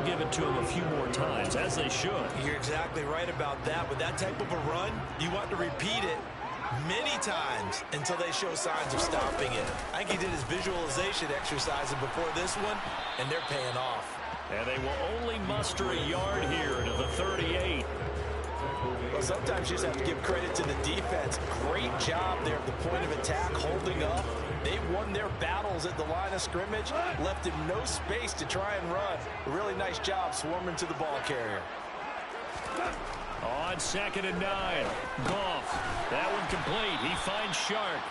give it to him a few more times, as they should. You're exactly right about that. With that type of a run, you want to repeat it many times until they show signs of stopping it. I think he did his visualization exercises before this one, and they're paying off. And they will only muster a yard here to the 38. Well, sometimes you just have to give credit to the defense. Great job there at the point of attack, holding up. They won their battles at the line of scrimmage, left him no space to try and run. A really nice job swarming to the ball carrier. On 2nd and 9, Goff. That one complete. He finds Shark.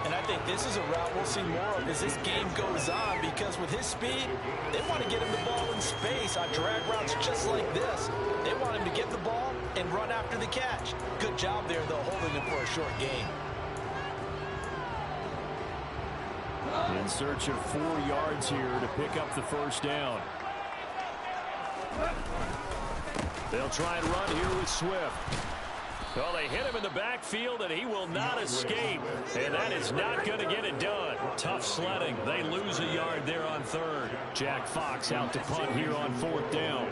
And I think this is a route we'll see more of as this game goes on, because with his speed, they want to get him the ball in space on drag routes just like this. They want him to get the ball and run after the catch. Good job there, though, holding him for a short gain. In search of 4 yards here to pick up the first down. They'll try and run here with Swift. Well, they hit him in the backfield, and he will not escape. And that is not going to get it done. Tough sledding. They lose a yard there on 3rd. Jack Fox out to punt here on 4th down.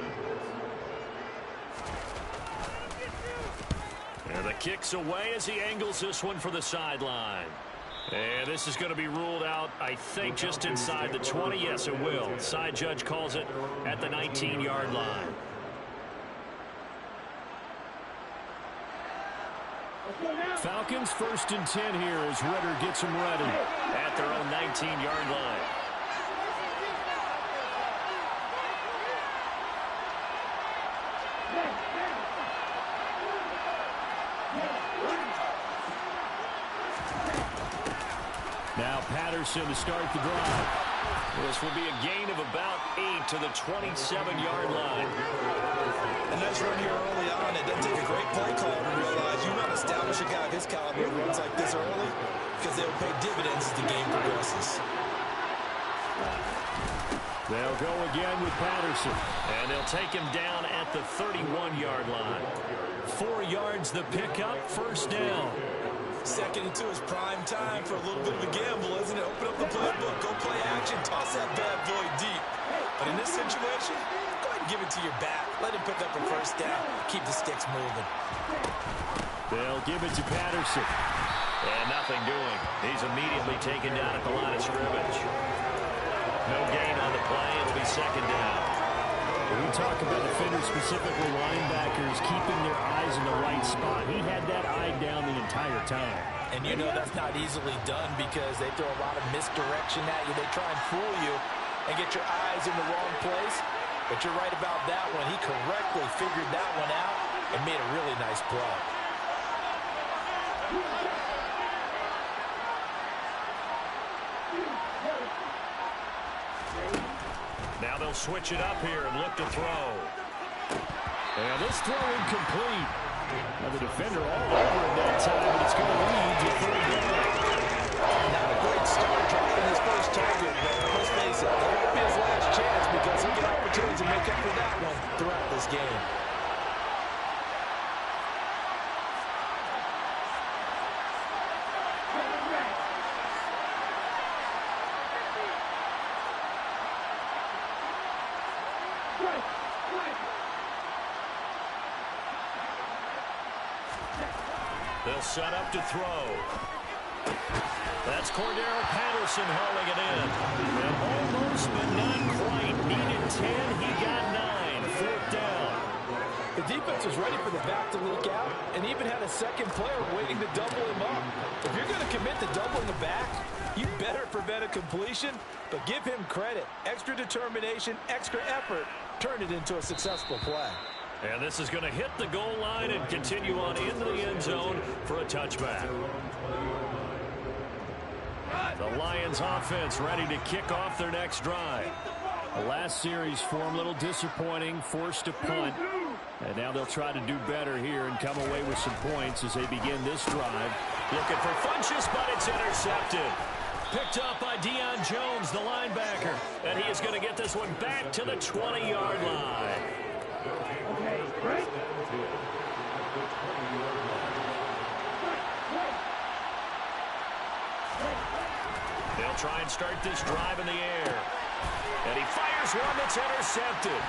And the kick's away as he angles this one for the sideline. And this is going to be ruled out, I think, just inside the 20. Yes, it will. Side judge calls it at the 19-yard line. Falcons 1st and 10 here as Ritter gets them ready at their own 19-yard line. Now Patterson to start the drive. This will be a gain of about 8 to the 27-yard line. A nice run here early on. It doesn't take a great play call to realize you want to establish a guy of his caliber who runs like this early, because they'll pay dividends as the game progresses. They'll go again with Patterson. And they'll take him down at the 31-yard line. 4 yards the pickup, first down. 2nd and 2 is prime time for a little bit of a gamble, isn't it? Open up the playbook, go play action, toss that bad boy deep. But in this situation, go ahead and give it to your back. Let him pick up a first down. Keep the sticks moving. They'll give it to Patterson. And nothing doing. He's immediately taken down at the line of scrimmage. No gain on the play. It'll be 2nd down. When we talk about defenders, specifically linebackers, keeping their eyes in the right spot, he had that eye down the entire time. And you know that's not easily done because they throw a lot of misdirection at you. They try and fool you and get your eyes in the wrong place. But you're right about that one. He correctly figured that one out and made a really nice play. Now they'll switch it up here and look to throw. And this throw incomplete. Now the defender all over it that time, but it's going to lead to 3rd down. Not a great start dropping his first target, but let's face it, that won't be his last chance because he'll get opportunities to make up for that one throughout this game. They'll set up to throw. That's Cordero Patterson hauling it in. And almost, but not quite. Needed 10. He got 9. 4th down. The defense was ready for the back to leak out and even had a second player waiting to double him up. If you're going to commit to doubling the back, you better prevent a completion, but give him credit. Extra determination, extra effort turned it into a successful play. And this is going to hit the goal line and continue on into the end zone for a touchback. The Lions offense ready to kick off their next drive. The last series for them a little disappointing, forced to punt. And now they'll try to do better here and come away with some points as they begin this drive. Looking for Funchess, but it's intercepted. Picked up by Deion Jones, the linebacker. And he is going to get this one back to the 20-yard line. They'll try and start this drive in the air. And he fires Here's one that's intercepted.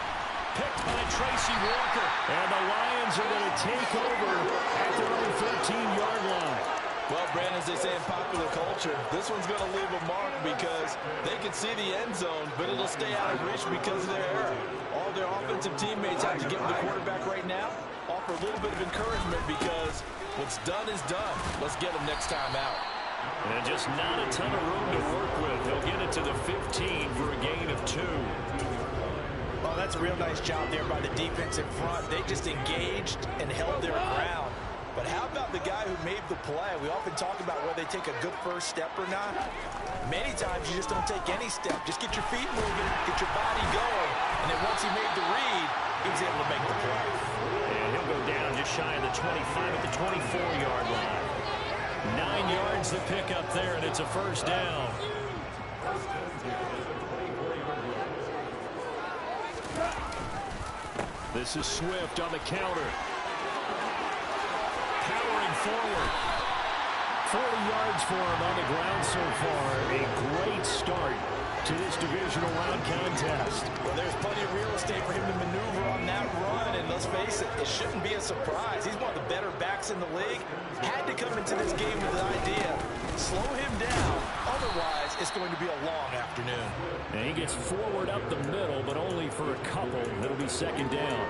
Picked by Tracy Walker. And the Lions are going to take over at their own 13-yard line. Well, Brandon, as they say in popular culture, this one's going to leave a mark because they can see the end zone, but it'll stay out of reach because of their error. All their offensive teammates have to give the quarterback right now, offer a little bit of encouragement because what's done is done. Let's get them next time out. And just not a ton of room to work with. They'll get it to the 15 for a gain of 2. Well, that's a real nice job there by the defense in front. They just engaged and held their ground. But how about the guy who made the play? We often talk about whether they take a good first step or not. Many times you just don't take any step. Just get your feet moving, get your body going. And then once he made the read, he was able to make the play. And he'll go down just shy of the 25 at the 24-yard line. 9 yards to pick up there, and it's a first down. This is Swift on the counter. Powering forward. 40 yards for him on the ground so far. A great start to this divisional round contest. Well, there's plenty of real estate for him to maneuver on that run, and let's face it, it shouldn't be a surprise. He's one of the better backs in the league. Had to come into this game with an idea. Slow him down. Otherwise, it's going to be a long afternoon. And he gets forward up the middle, but only for a couple. It'll be second down.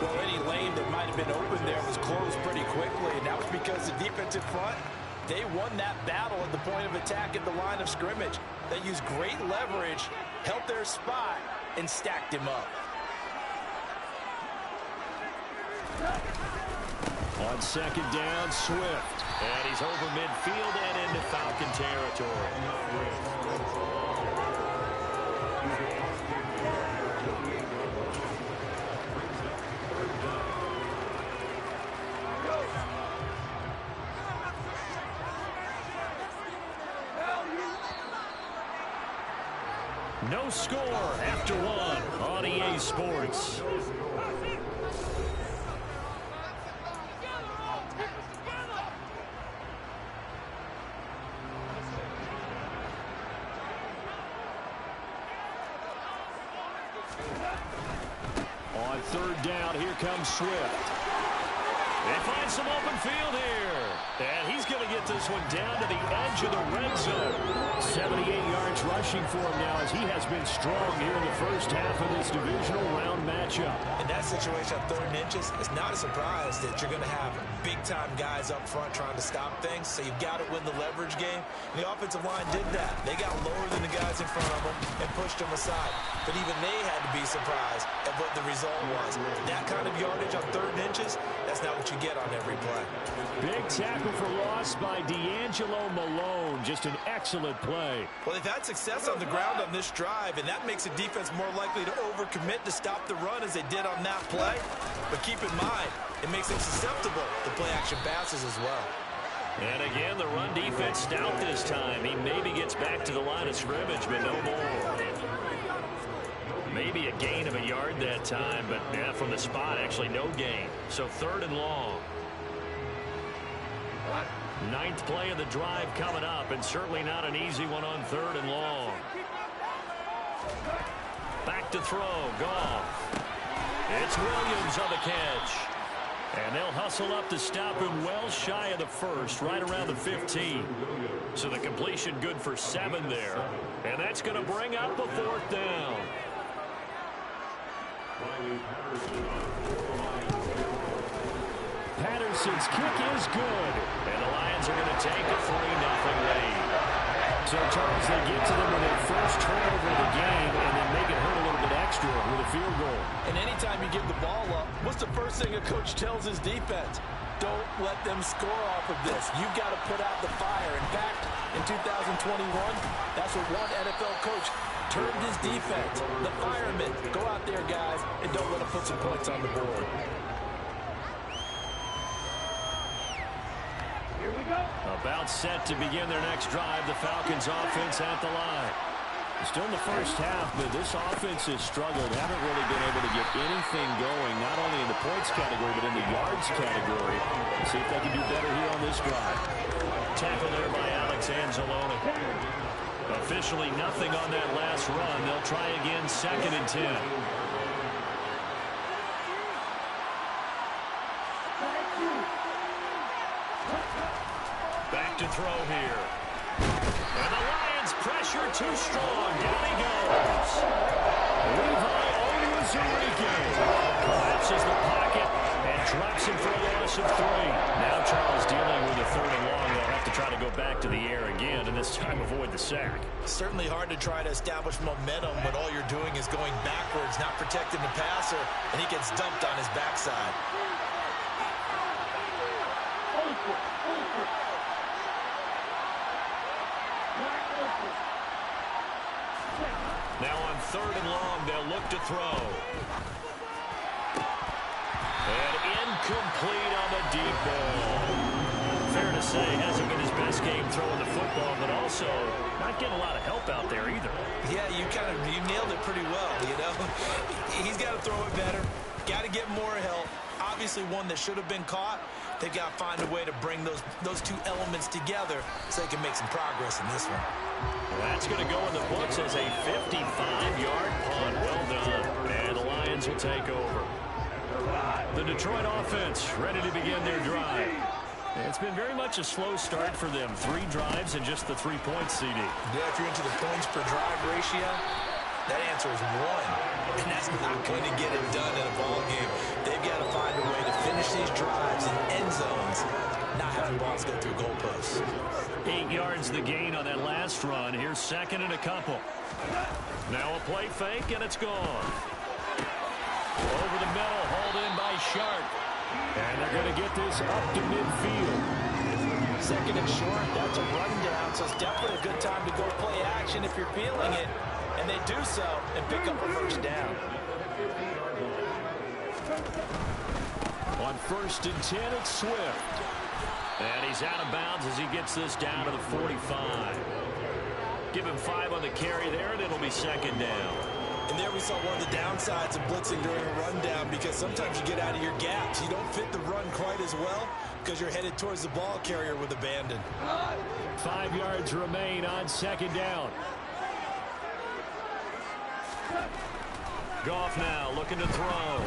Well, any lane that might have been open there was closed pretty quickly, and that was because the defense in front, they won that battle at the point of attack at the line of scrimmage. They used great leverage, held their spot, and stacked him up. On second down, Swift. And he's over midfield and into Falcon territory. No score after one on EA Sports. On third down, here comes Swift. They find some open field here. And he's going to get this one down to the edge of the red zone. 78 yards rushing for him now as he has been strong here in the first half of this divisional round matchup. In that situation on 3rd and inches, it's not a surprise that you're going to have big-time guys up front trying to stop things, so you've got to win the leverage game. And the offensive line did that. They got lower than the guys in front of them and pushed them aside. But even they had to be surprised at what the result was. That kind of yardage on 3rd and inches, that's not what you get on every play. Big tackle for loss by D'Angelo Malone. Just an excellent play. Well, they've had success on the ground on this drive, and that makes the defense more likely to overcommit to stop the run as they did on that play. But keep in mind, it makes them susceptible to play-action passes as well. And again, the run defense stout this time. He maybe gets back to the line of scrimmage, but no more. Maybe a gain of a yard that time, but yeah, from the spot, actually no gain. So 3rd and long. 9th play of the drive coming up, and certainly not an easy one on 3rd and long. Back to throw, Goff. It's Williams on the catch. And they'll hustle up to stop him well shy of the first, right around the 15. So the completion good for 7 there. And that's going to bring up the 4th down. Patterson's kick is good. And the Lions are going to take a 3-0 lead. So, Charles, they get to them with their first turnover of the game and then make it hurt a little bit extra with a field goal. And anytime you give the ball up, what's the first thing a coach tells his defense? Don't let them score off of this. You've got to put out the fire. In fact, in 2021, that's what one NFL coach termed his defense. The firemen. Go out there, guys, and don't let them put some points on the board. About set to begin their next drive, the Falcons offense at the line. Still in the first half, but this offense has struggled. Haven't really been able to get anything going, not only in the points category, but in the yards category. Let's see if they can do better here on this drive. Tackle there by Alex Anzalone. Officially nothing on that last run. They'll try again, 2nd and 10. Back to throw here. And the Lions pressure too strong. Down he goes. Levi Onwuzurike collapses the pocket and drops him for a loss of 3. Now Charles dealing with a 3rd and long. They'll have to try to go back to the air again, and this time avoid the sack. Certainly hard to try to establish momentum when all you're doing is going backwards, not protecting the passer, and he gets dumped on his backside. Now on 3rd and long, they'll look to throw. And incomplete on the deep ball. Fair to say, hasn't been his best game throwing the football, but also not getting a lot of help out there either. Yeah, you nailed it pretty well, you know. He's got to throw it better. Got to get more help. Obviously one that should have been caught. They've got to find a way to bring those two elements together so they can make some progress in this one. Well, that's going to go in the books as a 55-yard punt. Well done. And the Lions will take over. The Detroit offense ready to begin their drive. It's been very much a slow start for them. 3 drives and just the 3 points, CD. Yeah, if you're into the points per drive ratio, that answer is 1. And that's not going to get it done in a ball game. They've got to find a way to finish these drives in end zones, not having balls go through goalposts. 8 yards the gain on that last run. Here's 2nd and a couple. Now a play fake, and it's gone. Over the middle, hauled in by Sharp. And they're going to get this up to midfield. 2nd and short, that's a rundown, so it's definitely a good time to go play action if you're feeling it. And they do so and pick up a 1st down. On 1st and 10, it's Swift. And he's out of bounds as he gets this down to the 45. Give him 5 on the carry there, and it'll be 2nd down. And there we saw one of the downsides of blitzing during a rundown, because sometimes you get out of your gaps. You don't fit the run quite as well because you're headed towards the ball carrier with abandon. 5 yards remain on 2nd down. Goff now looking to throw.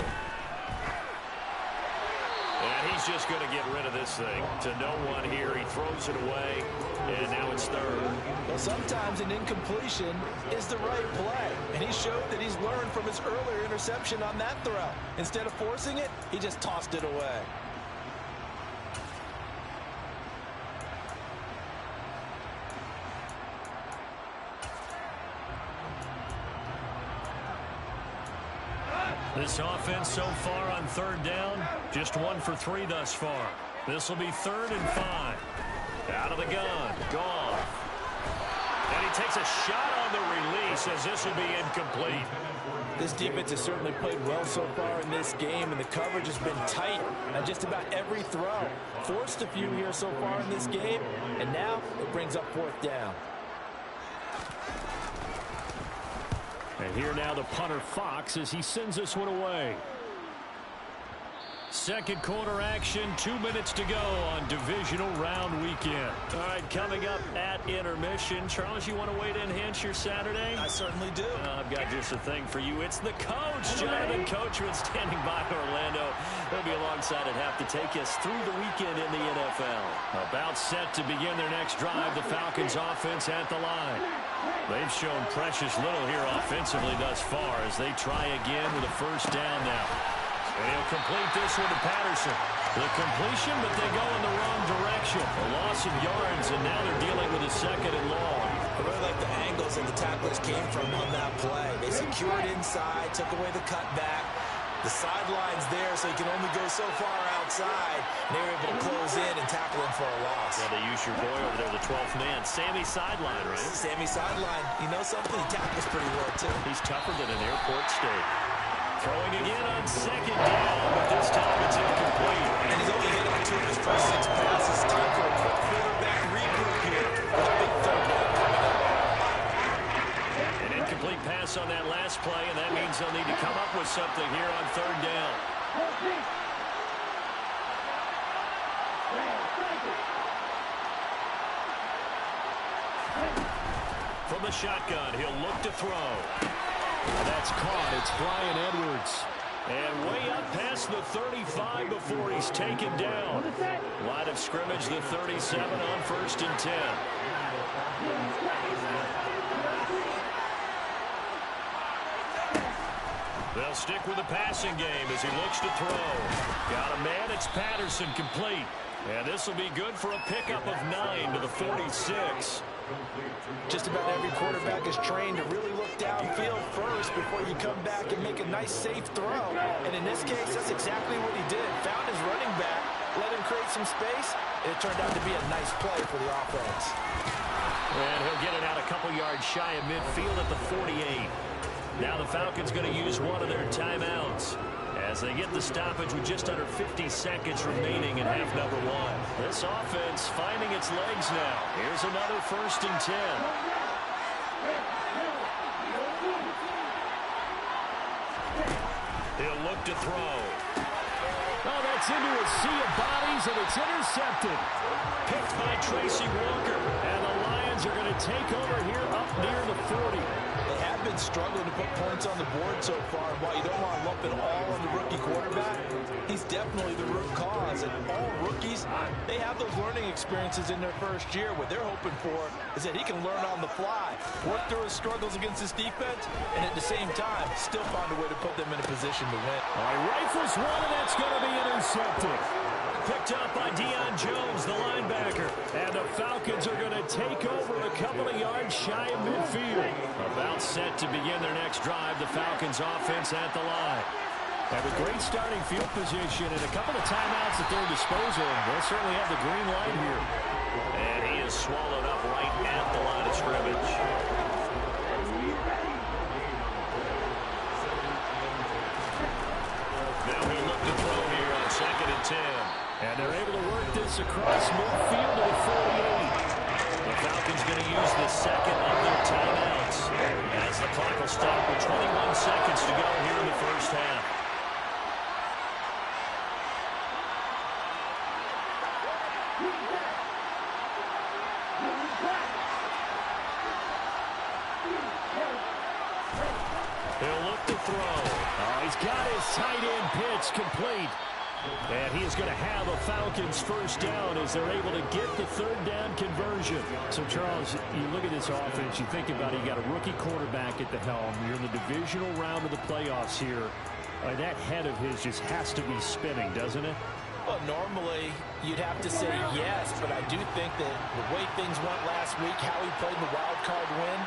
And he's just going to get rid of this thing to no one here. He throws it away, and now it's 3rd. Well, sometimes an incompletion is the right play, and he showed that he's learned from his earlier interception on that throw. Instead of forcing it, he just tossed it away. This offense so far on 3rd down, just 1 for 3 thus far. This will be 3rd and 5. Out of the gun, Goff. And he takes a shot on the release as this will be incomplete. This defense has certainly played well so far in this game, and the coverage has been tight on just about every throw. Forced a few here so far in this game, and now it brings up 4th down. And here now the punter Fox as he sends this one away. 2nd quarter action, 2 minutes to go on divisional round weekend. All right, coming up at intermission. Charles, you want to wait to enhance your Saturday? I certainly do. I've got just a thing for you. It's the coach, Jonathan Coachman, standing by Orlando. He'll be alongside at half to take us through the weekend in the NFL. About set to begin their next drive, the Falcons offense at the line. They've shown precious little here offensively thus far as they try again with a 1st down now. And he'll complete this one to Patterson. The completion, but they go in the wrong direction. A loss of yards, and now they're dealing with a 2nd and long. I really like the angles that the tacklers came from on that play. They secured inside, took away the cutback. The sideline's there, so he can only go so far outside. And they were able to close in and tackle him for a loss. Yeah, they use your boy over there, the 12th man. Sammy Sideline, right? Sammy Sideline. You know something? He tackles pretty well, too. He's tougher than an airport steak. Throwing again on 2nd down, but this time it's incomplete. And he's only hit on 2 of his first 6 passes. Time for a quick quarterback regroup here. With a big 3rd down coming up. An incomplete pass on that last play, and that means they'll need to come up with something here on 3rd down. the shotgun. He'll look to throw. That's caught. It's Bryan Edwards. And way up past the 35 before he's taken down. Line of scrimmage, the 37 on 1st and 10. They'll stick with the passing game as he looks to throw. Got a man. It's Patterson, complete. And this will be good for a pickup of 9 to the 46. Just about every quarterback is trained to really look downfield first before you come back and make a nice, safe throw. And in this case, that's exactly what he did. Found his running back, let him create some space, and it turned out to be a nice play for the offense. And he'll get it out a couple yards shy of midfield at the 48. Now the Falcons going to use one of their timeouts as they get the stoppage with just under 50 seconds remaining in half number 1. This offense finding its legs now. Here's another 1st and 10. He'll look to throw. Oh, that's into a sea of bodies, and it's intercepted. Picked by Tracy Walker. And the Lions are going to take over here up near the 40. They have been struggling to put points on the board so far. While you don't want to lump it all on the rookie quarterback, he's definitely the root cause. And all rookies, they have those learning experiences in their first year. What they're hoping for is that he can learn on the fly, work through his struggles against his defense, and at the same time, still find a way to put them in a position to win. All right, rifles one, and that's going to be intercepted. Picked up by Deion Jones, the linebacker. And the Falcons are going to take over a couple of yards shy of midfield. About set to begin their next drive, the Falcons offense at the line. Have a great starting field position and a couple of timeouts at their disposal. They'll certainly have the green light here. And he is swallowed up right at the line of scrimmage. Now we look to throw here on 2nd and 10. And they're able to work this across midfield to the 48. The Falcons going to use the second of their timeouts as the clock will stop with 21 seconds to go here in the first half. He'll look to throw. Oh, he's got his tight end pitch complete. And he is going to have a Falcons first down as they're able to get the 3rd down conversion. So, Charles, you look at this offense, you think about it, you got a rookie quarterback at the helm. You're in the divisional round of the playoffs here. That head of his just has to be spinning, doesn't it? Well, normally you'd have to say yes, but I do think that the way things went last week, how he played the wild card win,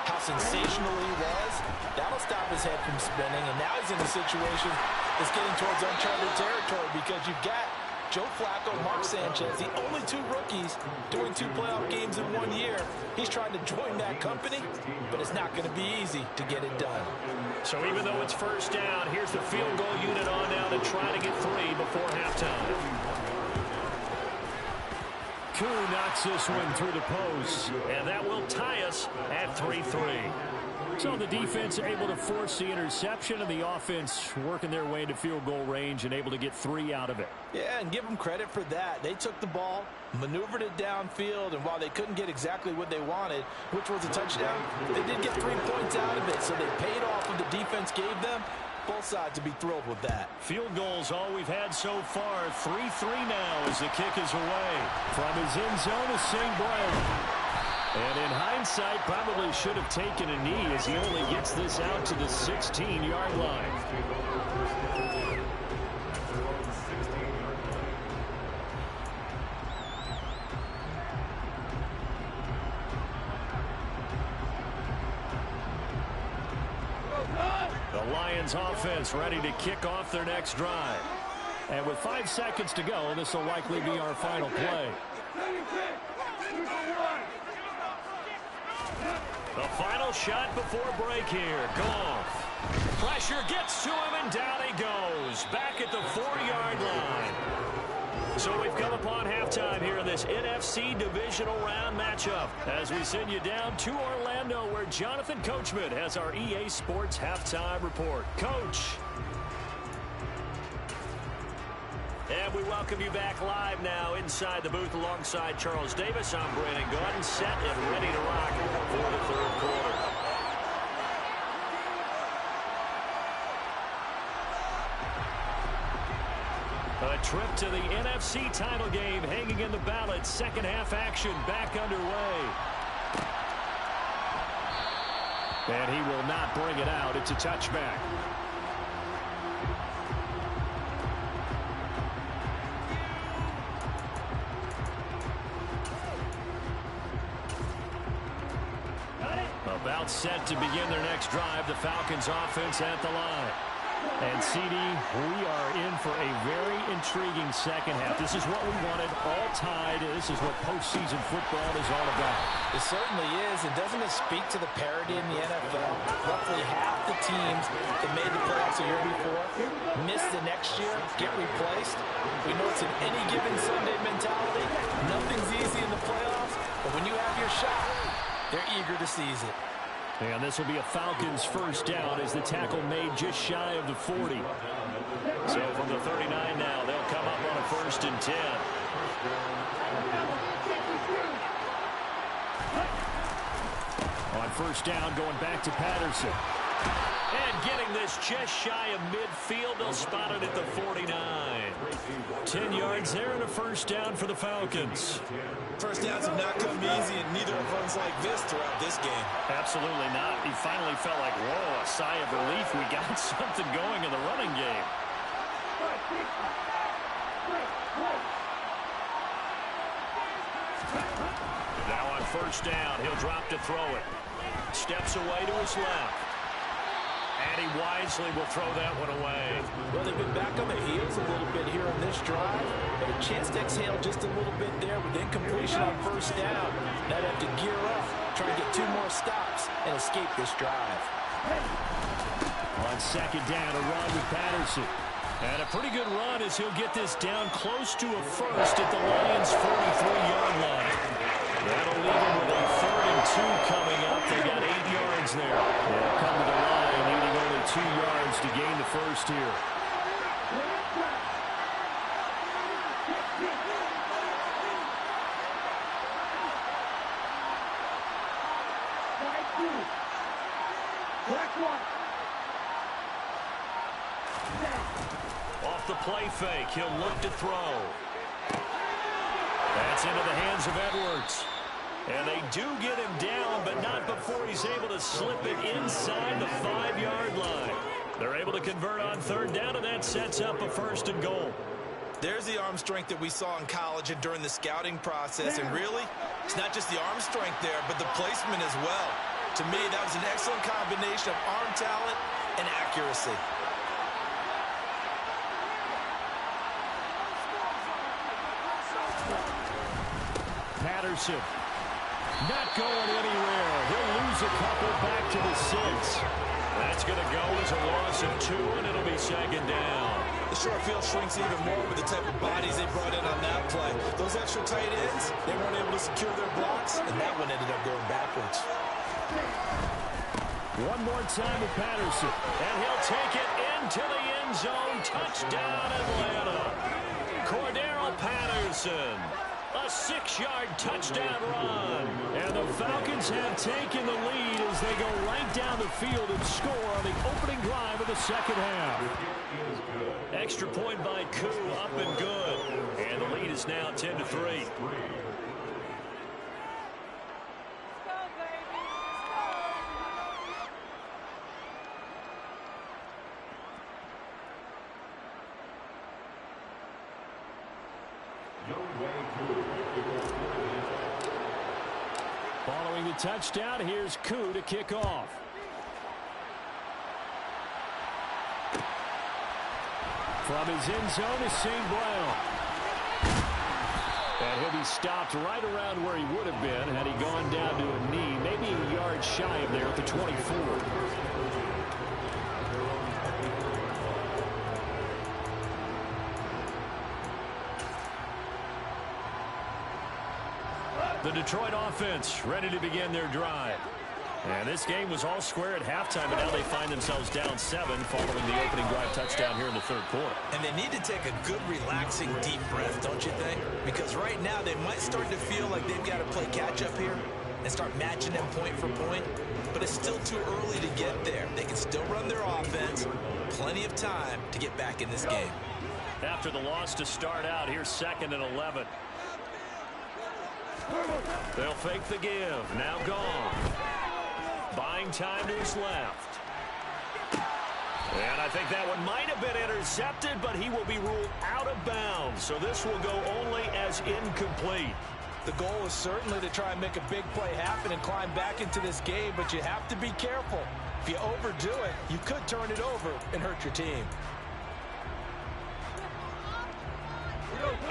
how sensational he was, that'll stop his head from spinning. And now he's in a situation that's getting towards uncharted territory because you've got Joe Flacco, Mark Sanchez, the only 2 rookies doing 2 playoff games in 1 year. He's trying to join that company, but it's not going to be easy to get it done. So even though it's first down, here's the field goal unit on now to try to get 3 before halftime. Koo knocks this one through the post, and that will tie us at 3-3. So the defense able to force the interception, and the offense working their way into field goal range and able to get 3 out of it. Yeah, and give them credit for that. They took the ball, maneuvered it downfield, and while they couldn't get exactly what they wanted, which was a touchdown, they did get 3 points out of it, so they paid off what the defense gave them. Both sides to be thrilled with that. Field goals all we've had so far. 3-3 now as the kick is away. From his end zone is St. Brown. And in hindsight, probably should have taken a knee as he only gets this out to the 16-yard line. The Lions offense ready to kick off their next drive. And with 5 seconds to go, this will likely be our final play. The final shot before break here. Goff. Pressure gets to him, and down he goes. Back at the 4-yard line. So we've come upon halftime here in this NFC divisional round matchup as we send you down to Orlando where Jonathan Coachman has our EA Sports halftime report. Coach. And we welcome you back live now inside the booth alongside Charles Davis. I'm Brandon Gaudin, set and ready to rock for the third quarter. A trip to the NFC title game hanging in the balance. Second half action back underway. And he will not bring it out. It's a touchback. About set to begin their next drive. The Falcons offense at the line. And CD, we are in for a very intriguing second half. This is what we wanted, all tied. This is what postseason football is all about. It certainly is. And doesn't it speak to the parity in the NFL? Roughly half the teams that made the playoffs a year before miss the next year, get replaced. We know it's an any given Sunday mentality. Nothing's easy in the playoffs, but when you have your shot, they're eager to seize it. And this will be a Falcons first down as the tackle made just shy of the 40. So from the 39 now, they'll come up on a 1st and 10. On first down, going back to Patterson. And getting this just shy of midfield, they'll spot it at the 49. 10 yards there and a first down for the Falcons. First downs have not come easy, and neither have runs like this throughout this game. Absolutely not. He finally felt like, whoa, a sigh of relief. We got something going in the running game. Now on first down, he'll drop to throw it. Steps away to his left. And he wisely will throw that one away. Well, they've been back on their heels a little bit here on this drive, but a chance to exhale just a little bit there with incompletion on first down. Now they have to gear up, try to get 2 more stops, and escape this drive. On second down, a run with Patterson. And a pretty good run as he'll get this down close to a first at the Lions' 43-yard line. That'll leave him with a 3rd and 2 coming up. They got 8 yards there. They'll come to the line, needing only 2 yards to gain the first here. Off the play fake, he'll look to throw. That's into the hands of Edwards. And they do get him down, but not before he's able to slip it inside the 5-yard line. They're able to convert on third down, and that sets up a 1st and goal. There's the arm strength that we saw in college and during the scouting process. And really, it's not just the arm strength there, but the placement as well. To me, that was an excellent combination of arm talent and accuracy. Patterson not going anywhere. He'll lose a couple back to the 6. That's going to go as a loss of 2, and it'll be 2nd down. The short field shrinks even more with the type of bodies they brought in on that play. Those extra tight ends, they weren't able to secure their blocks, and that one ended up going backwards. One more time with Patterson, and he'll take it into the end zone. Touchdown, Atlanta. Cordero Patterson. A 6-yard touchdown run. And the Falcons have taken the lead as they go right down the field and score on the opening drive of the second half. Extra point by Koo, up and good. And the lead is now 10-3. Following the touchdown, here's Koo to kick off. From his end zone is St. Brown. And he'll be stopped right around where he would have been had he gone down to a knee, maybe a yard shy of there at the 24. The Detroit offense ready to begin their drive. And this game was all square at halftime, but now they find themselves down 7 following the opening drive touchdown here in the third quarter. And they need to take a good, relaxing, deep breath, don't you think? Because right now they might start to feel like they've got to play catch-up here and start matching them point for point. But it's still too early to get there. They can still run their offense. Plenty of time to get back in this game. After the loss to start out, here's 2nd and 11. They'll fake the give. Now gone. Buying time to his left. And I think that one might have been intercepted, but he will be ruled out of bounds. So this will go only as incomplete. The goal is certainly to try and make a big play happen and climb back into this game, but you have to be careful. If you overdo it, you could turn it over and hurt your team.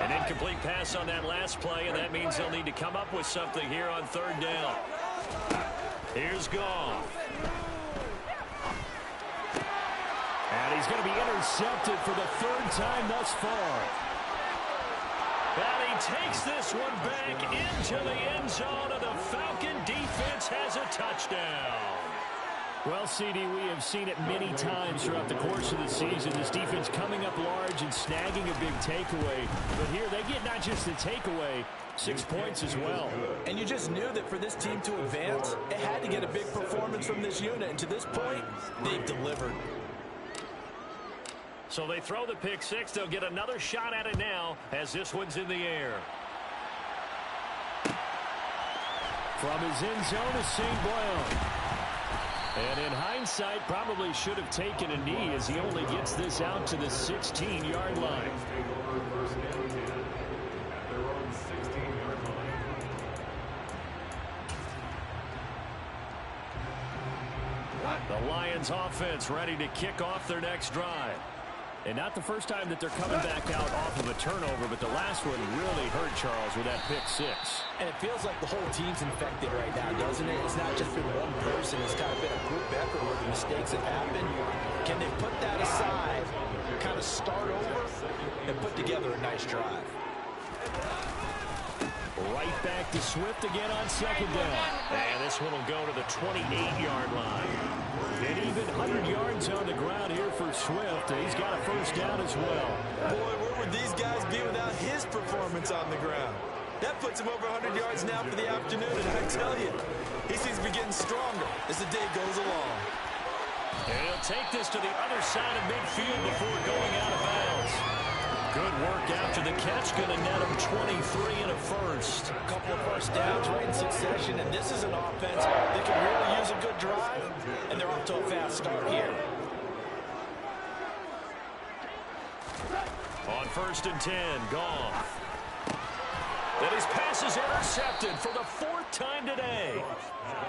An incomplete pass on that last play, and that means they'll need to come up with something here on 3rd down. Here's Goff. And he's going to be intercepted for the 3rd time thus far. And he takes this one back into the end zone, and the Falcon defense has a touchdown. Well, CD, we have seen it many times throughout the course of the season. This defense coming up large and snagging a big takeaway. But here they get not just the takeaway, 6 points as well. And you just knew that for this team to advance, it had to get a big performance from this unit. And to this point, they've delivered. So they throw the pick 6. They'll get another shot at it now as this one's in the air. From his end zone is St. Brown. And in hindsight, probably should have taken a knee as he only gets this out to the 16-yard line. The Lions offense ready to kick off their next drive. And not the first time that they're coming back out off of a turnover, but the last one really hurt Charles with that pick 6. And it feels like the whole team's infected right now, doesn't it? It's not just been one person. It's kind of been a group effort where the mistakes have happened. Can they put that aside, kind of start over, and put together a nice drive? Right back to Swift again on 2nd down. And this one will go to the 28-yard line. And even 100 yards on the ground here for Swift. And he's got a first down as well. Boy, where would these guys be without his performance on the ground? That puts him over 100 yards now for the afternoon. And I tell you, he seems to be getting stronger as the day goes along. And he'll take this to the other side of midfield before going out of bounds. Good work after the catch. Going to net him 23 and a first. A couple of first downs right in succession, and this is an offense that can really use a good drive, and they're off to a fast start here. On 1st and 10, Goff. And his pass is intercepted for the 4th time today.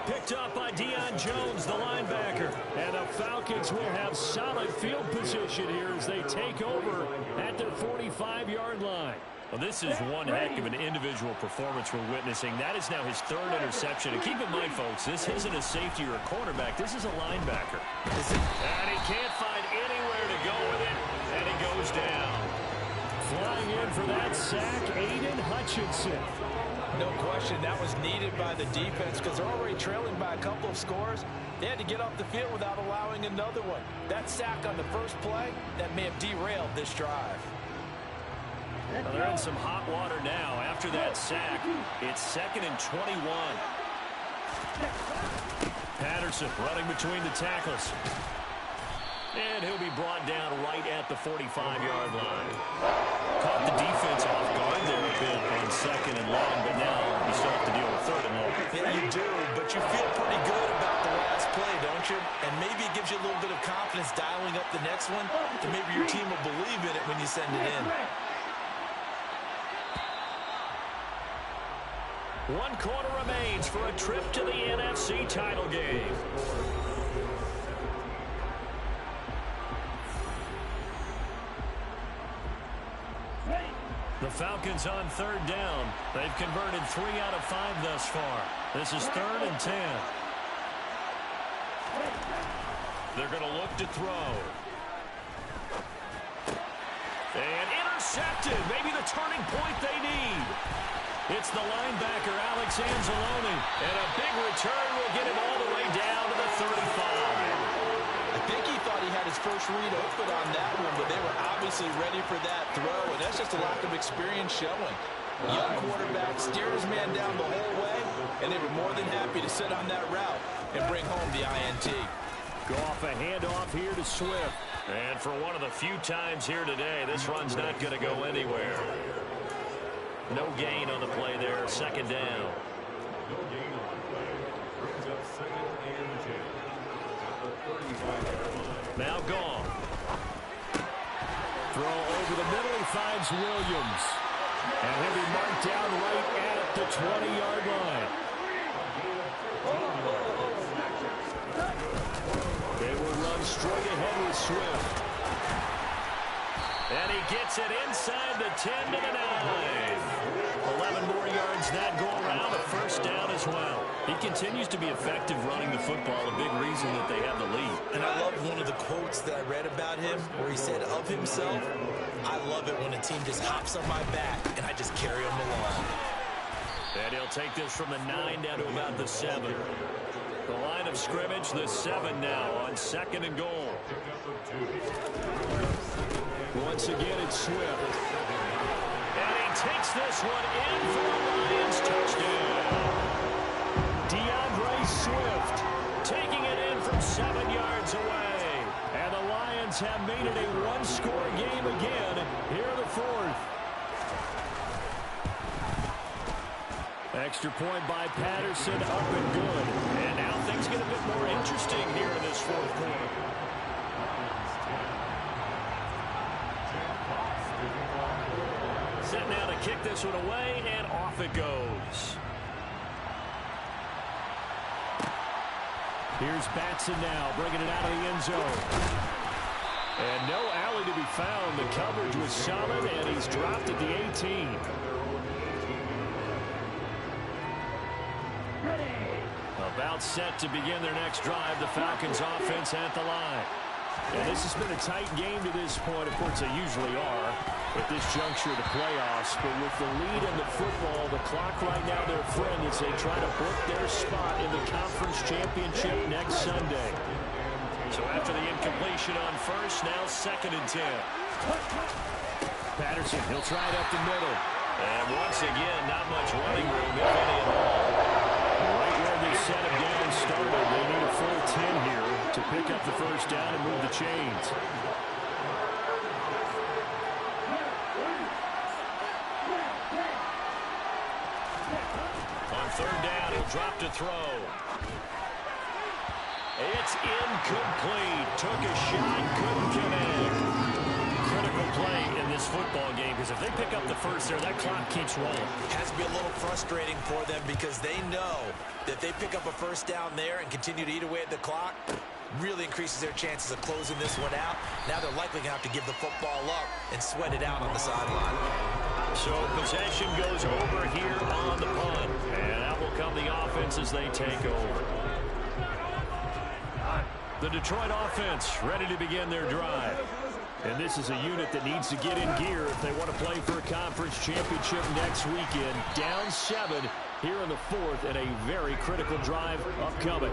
Picked up by Deion Jones, the linebacker. And the Falcons will have solid field position here as they take over at their 45-yard line. Well, this is one heck of an individual performance we're witnessing. That is now his 3rd interception. And keep in mind, folks, this isn't a safety or a cornerback. This is a linebacker. And he can't find anywhere to go with it, and he goes down. Flying in for that sack, Aiden Hutchinson. No question, that was needed by the defense because they're already trailing by a couple of scores. They had to get off the field without allowing another one. That sack on the first play, that may have derailed this drive. Well, they're in some hot water now. After that sack, it's 2nd and 21. Patterson running between the tackles. And he'll be brought down right at the 45-yard line. Caught the defense off guard there a bit on 2nd and long, but now you still have to deal with 3rd and long. Yeah, you do, but you feel pretty good about the last play, don't you? And maybe it gives you a little bit of confidence dialing up the next one, and maybe your team will believe in it when you send it in. 1 quarter remains for a trip to the NFC title game. The Falcons on 3rd down. They've converted 3 out of 5 thus far. This is 3rd and 10. They're going to look to throw. And intercepted. Maybe the turning point they need. It's the linebacker, Alex Anzalone. And a big return will get him all the way down to the 35. I think he thought he had his first read open on that one, but they were obviously ready for that throw, and that's just a lack of experience showing. Young quarterback steered his man down the whole way, and they were more than happy to sit on that route and bring home the INT. Go off a handoff here to Swift. And for one of the few times here today, this run's not going to go anywhere. No gain on the play there, second down. Now gone. Throw over the middle, he finds Williams. And he'll be marked down right at the 20-yard line. They will run straight ahead with Swift. And he gets it inside the 10 to the 9. 11 more yards that go around, a first down as well. He continues to be effective running the football, a big reason that they have the lead. And I love one of the quotes that I read about him where he said of himself, I love it when a team just hops on my back and I just carry them along. And he'll take this from the 9 down to about the 7. The line of scrimmage, the 7 now on second and goal. Once again, it's Swift. And he takes this one in for a Lions touchdown. DeAndre Swift taking it in from 7 yards away. And the Lions have made it a one-score game again here in the fourth. Extra point by Patterson, up and good. And now things get a bit more interesting here in this fourth quarter. Set now to kick this one away, and off it goes. Here's Batson now, bringing it out of the end zone. And no alley to be found. The coverage was solid, and he's dropped at the 18. About set to begin their next drive. The Falcons offense at the line. And this has been a tight game to this point. Of course, they usually are at this juncture of the playoffs. But with the lead in the football, the clock right now their friend as they try to book their spot in the conference championship next Sunday. So after the incompletion on first, now second and 10. Patterson, he'll try it up the middle. And once again, not much running room, if any at all. Right where they set him down started, they need a full 10 here to pick up the first down and move the chains. On third down, he'll drop to throw. It's incomplete. Took a shot, couldn't connect. Critical play in this football game, because if they pick up the first there, that clock keeps rolling. Has to be a little frustrating for them because they know that if they pick up a first down there and continue to eat away at the clock, really increases their chances of closing this one out. Now they're likely going to have to give the football up and sweat it out on the sideline. So possession goes over here on the punt, and out will come the offense as they take over. The Detroit offense ready to begin their drive. And this is a unit that needs to get in gear if they want to play for a conference championship next weekend. Down 7 here in the fourth, and a very critical drive upcoming.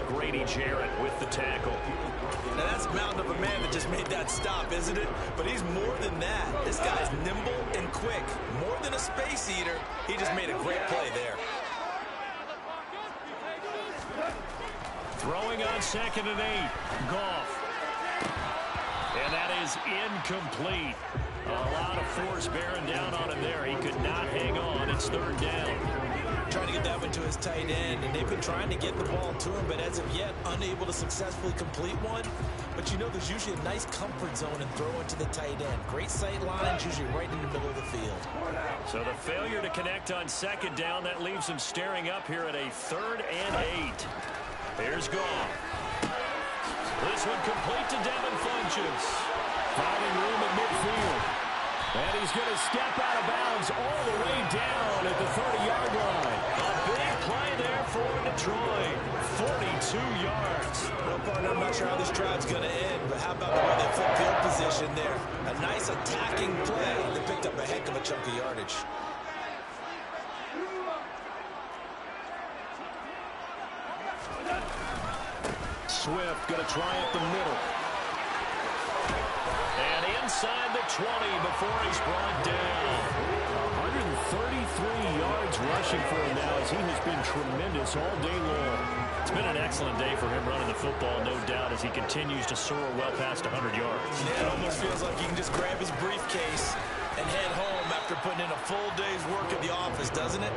Grady Jarrett with the tackle. Now that's a mountain of a man that just made that stop, isn't it? But he's more than that. This guy's nimble and quick. More than a space eater. He just made a great play there. Throwing on second and 8. Goff. And that is incomplete. A lot of force bearing down on him there. He could not hang on. It's third down. Trying to get that one to his tight end, and they've been trying to get the ball to him, but as of yet, unable to successfully complete one. But you know, there's usually a nice comfort zone in throwing to the tight end. Great sight lines, usually right in the middle of the field. So the failure to connect on second down, that leaves him staring up here at a third and 8. Here's Goff. This one complete to Devin Funchess. Finding room at midfield. And he's going to step out of bounds all the way down at the 30-yard line. A big play there for Detroit. 42 yards. Well, partner, I'm not sure how this drive's going to end, but how about the way they flip field position there? A nice attacking play that picked up a heck of a chunk of yardage. Swift going to try up the middle. And inside the 20 before he's brought down. 133 yards rushing for him now as he has been tremendous all day long. It's been an excellent day for him running the football, no doubt, as he continues to soar well past 100 yards. Yeah, it almost feels like he can just grab his briefcase and head home after putting in a full day's work at the office, doesn't it?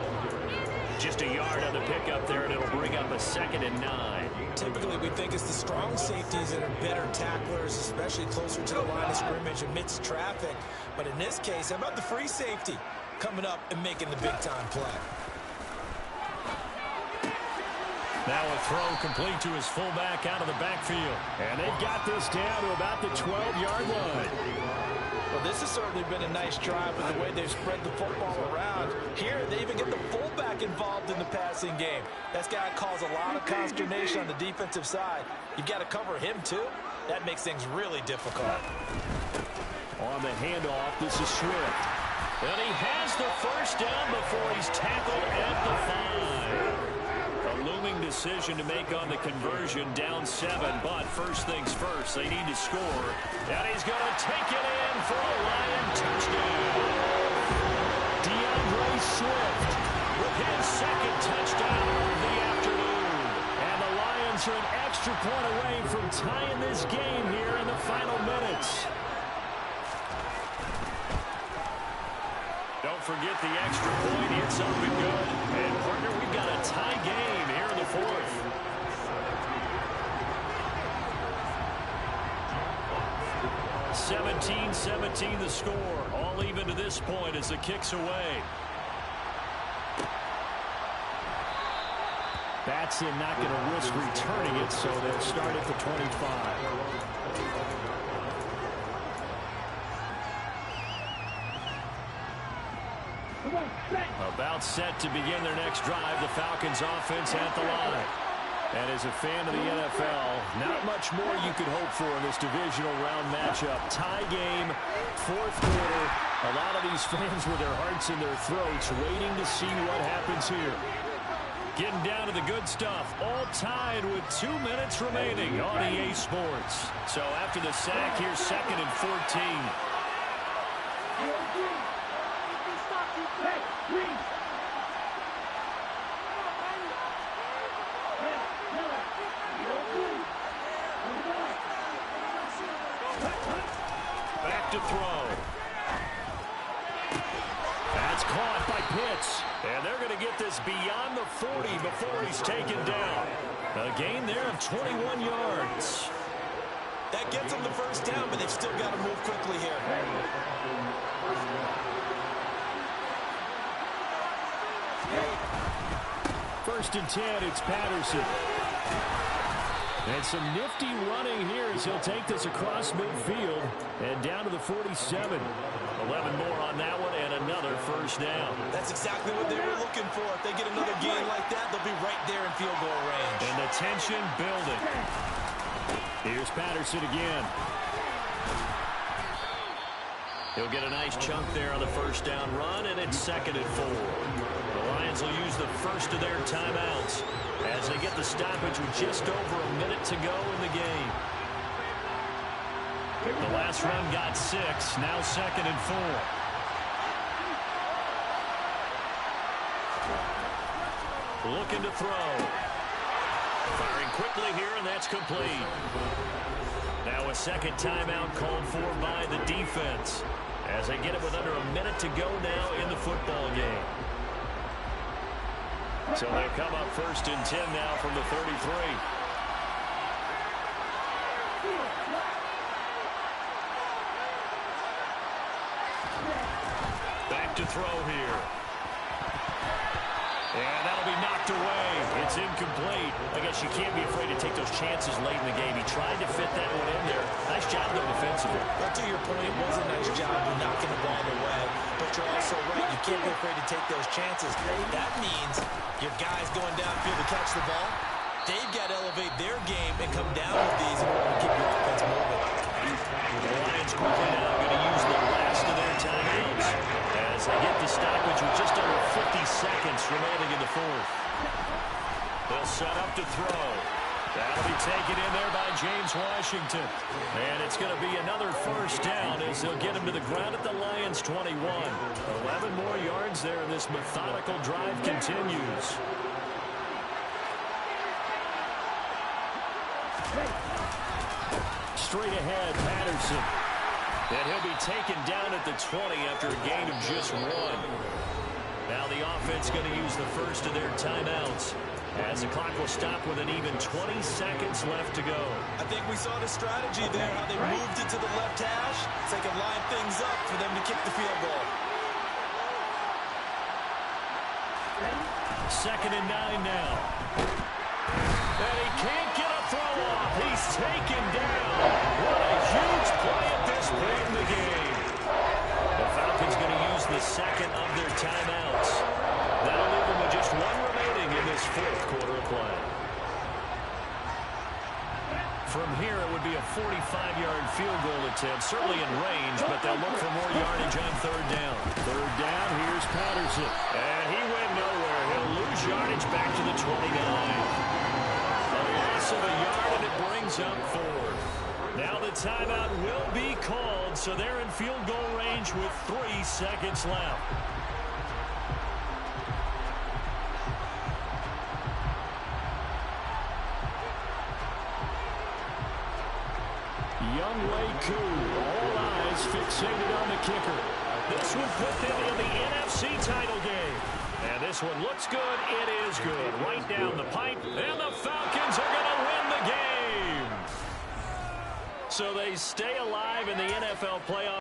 Just a yard on the pickup there, and it'll bring up a 2nd and 9. Typically, we think it's the strong safeties that are better tacklers, especially closer to the line of scrimmage amidst traffic. But in this case, how about the free safety coming up and making the big-time play? Now a throw complete to his fullback out of the backfield. And they've got this down to about the 12-yard line. Well, this has certainly been a nice drive with the way they've spread the football around. Here, they even get the fullback involved in the passing game. That's got to cause a lot of consternation on the defensive side. You've got to cover him, too. That makes things really difficult. On the handoff, this is Swift. And he has the first down before he's tackled at the 5. A looming decision to make on the conversion, down 7, but first things first, they need to score. And he's going to take it in for a Lion touchdown. DeAndre Swift with his 2nd touchdown of the afternoon. And the Lions are an extra point away from tying this game here in the final minutes. Don't forget the extra point. It's up and good. And, partner, we've got a tie game here in the 4th. (17-17) the score. All even to this point as the kick's away. Batson not going to risk returning it, so they'll start at the 25. About set to begin their next drive. The Falcons offense at the line. And as a fan of the NFL, not much more you could hope for in this divisional round matchup. Tie game, 4th quarter. A lot of these fans with their hearts in their throats waiting to see what happens here. Getting down to the good stuff. All tied with 2 minutes remaining on EA Sports. So after the sack, here's 2nd and 14. Back to throw. That's caught by Pitts. And they're going to get this beyond the 40 before he's taken down. A gain there of 21 yards. That gets them the first down, but they've still got to move quickly here. 1st and 10, it's Patterson. And some nifty running here as he'll take this across midfield and down to the 47. 11 more on that one and another first down. That's exactly what they were looking for. If they get another gain like that, they'll be right there in field goal range. And the tension building. Here's Patterson again. He'll get a nice chunk there on the first down run, and it's 2nd and 4. The Lions will use the first of their timeouts as they get the stoppage with just over a minute to go in the game. The last run got 6, now 2nd and 4. Looking to throw. Firing quickly here, and that's complete. Now a 2nd timeout called for by the defense as they get it with under a minute to go now in the football game. So they'll come up 1st and 10 now from the 33. Back to throw here. And that'll be knocked away. It's incomplete. I guess you can't be afraid to take those chances late in the game. He tried to fit that one in there. Nice job, though, defensively. Well, to your point, it was a nice job of knocking the ball away. But you're also right. You can't be afraid to take those chances. That means your guys going downfield to catch the ball, they've got to elevate their game and come down with these in order to keep your offense moving. The Lions quickly now going to use the last of their timeouts as they get the stoppage with just under 50 seconds remaining in the 4th. They'll set up to throw. That'll be taken in there by James Washington. And it's going to be another first down as they'll get him to the ground at the Lions' 21. 11 more yards there, and this methodical drive continues. Straight ahead, Patterson. And he'll be taken down at the 20 after a gain of just 1. Now the offense going to use the first of their timeouts, as the clock will stop with an even 20 seconds left to go. I think we saw the strategy there, how they moved it to the left hash, so they can line things up for them to kick the field goal. 2nd and 9 now. And he can't get a throw off. He's taken down. What a huge play at this point in the game. The Falcons going to use the second of their timeouts. That'll leave them with just 1 remaining in this 4th quarter of play. From here, it would be a 45-yard field goal attempt, certainly in range, but they'll look for more yardage on 3rd down. 3rd down, here's Patterson. And he went nowhere. He'll lose yardage back to the 29. A loss of a yard, and it brings up 4th. Now the timeout will be called, so they're in field goal range with 3 seconds left. Younghoe Koo, all eyes fixated on the kicker. This would put them in the NFC title game. And this one looks good. It is good. Right down the pipe. And the Falcons are going to win the game. So they stay alive in the NFL playoffs.